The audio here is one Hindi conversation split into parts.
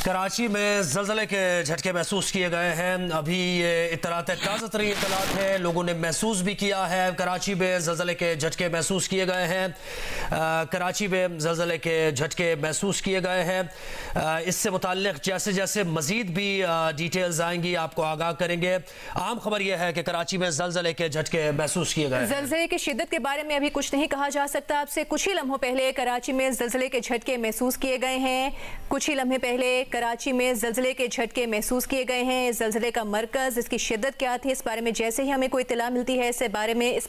कराची में ज़लज़ले के झटके महसूस किए गए हैं। अभी ये इत्तलात ताज़ा तरीन इत्तलात है, लोगों ने महसूस भी किया है। कराची में ज़लज़ले के झटके महसूस किए गए हैं। कराची में ज़लज़ले के झटके महसूस किए गए हैं। इससे मुताल्लिक़ जैसे जैसे मज़ीद भी डिटेल्स आएंगी आपको आगाह करेंगे। आम खबर यह है कि कराची में ज़लज़ले के झटके महसूस किए गए। ज़लज़ले की शिद्दत के बारे में अभी कुछ नहीं कहा जा सकता। आपसे कुछ ही लम्हों पहले कराची में ज़लज़ले के झटके महसूस किए गए हैं। कुछ ही लम्हे पहले कराची में ज़लज़ले के झटके महसूस किए गए हैं। ज़लज़ले का मरकज़, इसकी शिद्दत क्या थी, इस बारे में जैसे ही हमें कोई इत्तला मिलती है इस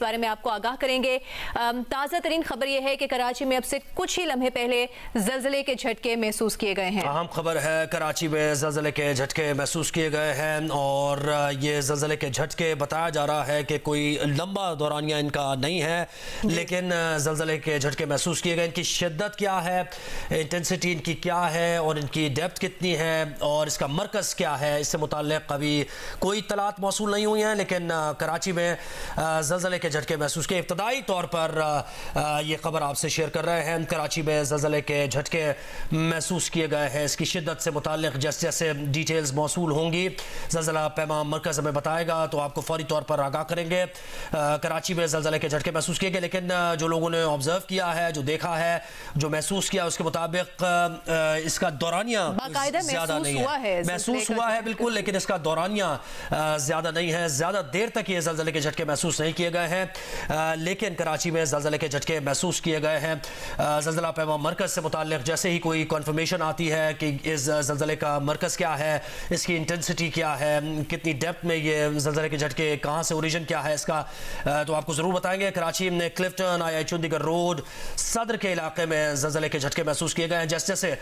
बारे में आपको आगाह करेंगे। ताज़ा तरीन खबर यह है कि कराची में अब से कुछ ही लम्हे पहले ज़लज़ले के झटके महसूस किए गए हैं। अहम खबर है, कराची में ज़लज़ले के झटके महसूस किए गए हैं और ये ज़लज़ले के झटके बताया जा रहा है कि कोई लंबा दौरानिया इनका नहीं है, लेकिन ज़लज़ले के झटके महसूस किए गए। इनकी शिद्दत क्या है, इंटेंसिटी इनकी क्या है और इनकी डेप्थ कितनी है और इसका मरकज़ क्या है, इससे मुताल्लिक़ अभी कोई इत्तलात मौसूल नहीं हुई हैं। लेकिन कराची में ज़लज़ले के झटके महसूस किए। इब्तदाई तौर पर ये खबर आपसे शेयर कर रहे हैं। कराची में ज़लज़ले के झटके महसूस किए गए हैं। इसकी शिद्दत से मुताल्लिक़ जैसे जैसे डिटेल्स मौसूल होंगी, ज़लज़ला पैमा मरकज़ हमें बताएगा तो आपको फौरी तौर पर आगाह करेंगे। कराची में ज़लज़ले के झटके महसूस किए गए, लेकिन जो लोगों ने ऑब्ज़र्व किया है, जो देखा है, जो महसूस किया, उसके मुताबिक इसका दौरानिया ज़्यादा नहीं है। महसूस हुआ है बिल्कुल, लेकिन इसका दौरानिया ज़्यादा नहीं है। ज़्यादा देर तक ये ज़लज़ले के झटके महसूस नहीं किए गए हैं, लेकिन कराची में ज़लज़ले के झटके महसूस किए गए हैं। ज़लज़ला पैमा मरकज़ से मुताल्लिक़ जैसे ही कोई कन्फर्मेशन आती है कि इस ज़लज़ले का मरकज़ क्या है, इसकी इंटेंसिटी क्या है, कितनी डेप्थ में ये ज़लज़ले के झटके, कहाँ से ओरिजिन क्या है इसका, तो आपको ज़रूर बताएंगे। कराची में क्लिफ्टन, आई चंडीगढ़ रोड, सदर के इलाके में ज़लज़ले के झटके महसूस किए गए हैं। जैसे जैसे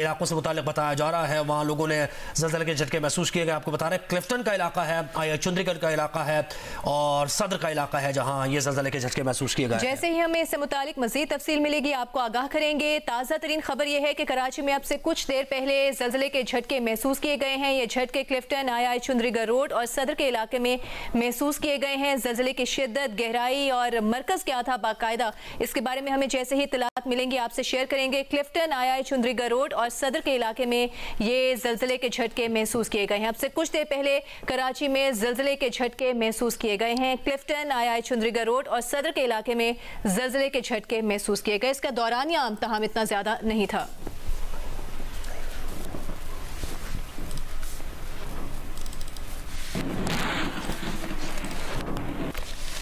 इलाकों से मुताल्लिक़ बताया जा रहा है, वहाँ लोगों ने ज़लज़ले के झटके महसूस किए गए। आपको बता रहे हैं क्लिफ्टन का इलाका है, आई चंडीगढ़ का इलाका है और सदर का इलाका है जहाँ ये ज़लज़ले के झटके महसूस किए गए। जैसे ही हमें इससे मुताल्लिक़ मज़ीद तफसील मिलेगी आपको आगाह करेंगे। ताज़ा तरीन खबर यह है कि कराची में अब से कुछ देर पहले ज़लज़ले के झटके महसूस किए गए हैं। ये झटके क्लिफ्टन, आई चंडीगढ़ रोड और सदर के इलाके में महसूस किए गए हैं। ज़लज़ले की शिद्दत, गहराई और मरकज़ क्या था बाकायदा, इसके बारे में हमें जैसे ही इत्तलात मिलेंगी आपसे शेयर करेंगे। क्लिफ्टन, आई चंडीगढ़ रोड और सदर के इलाके में ये ज़लज़ले के झटके महसूस किए गए हैं। अब से कुछ देर पहले कराची में ज़लज़ले के झटके महसूस किए गए हैं। क्लिफ्टन, आई चंडीगढ़ रोड और सदर के इलाके में ज़लज़ले के झटके महसूस किए गए। इसका दौरानिया तमाम इतना ज़्यादा नहीं था।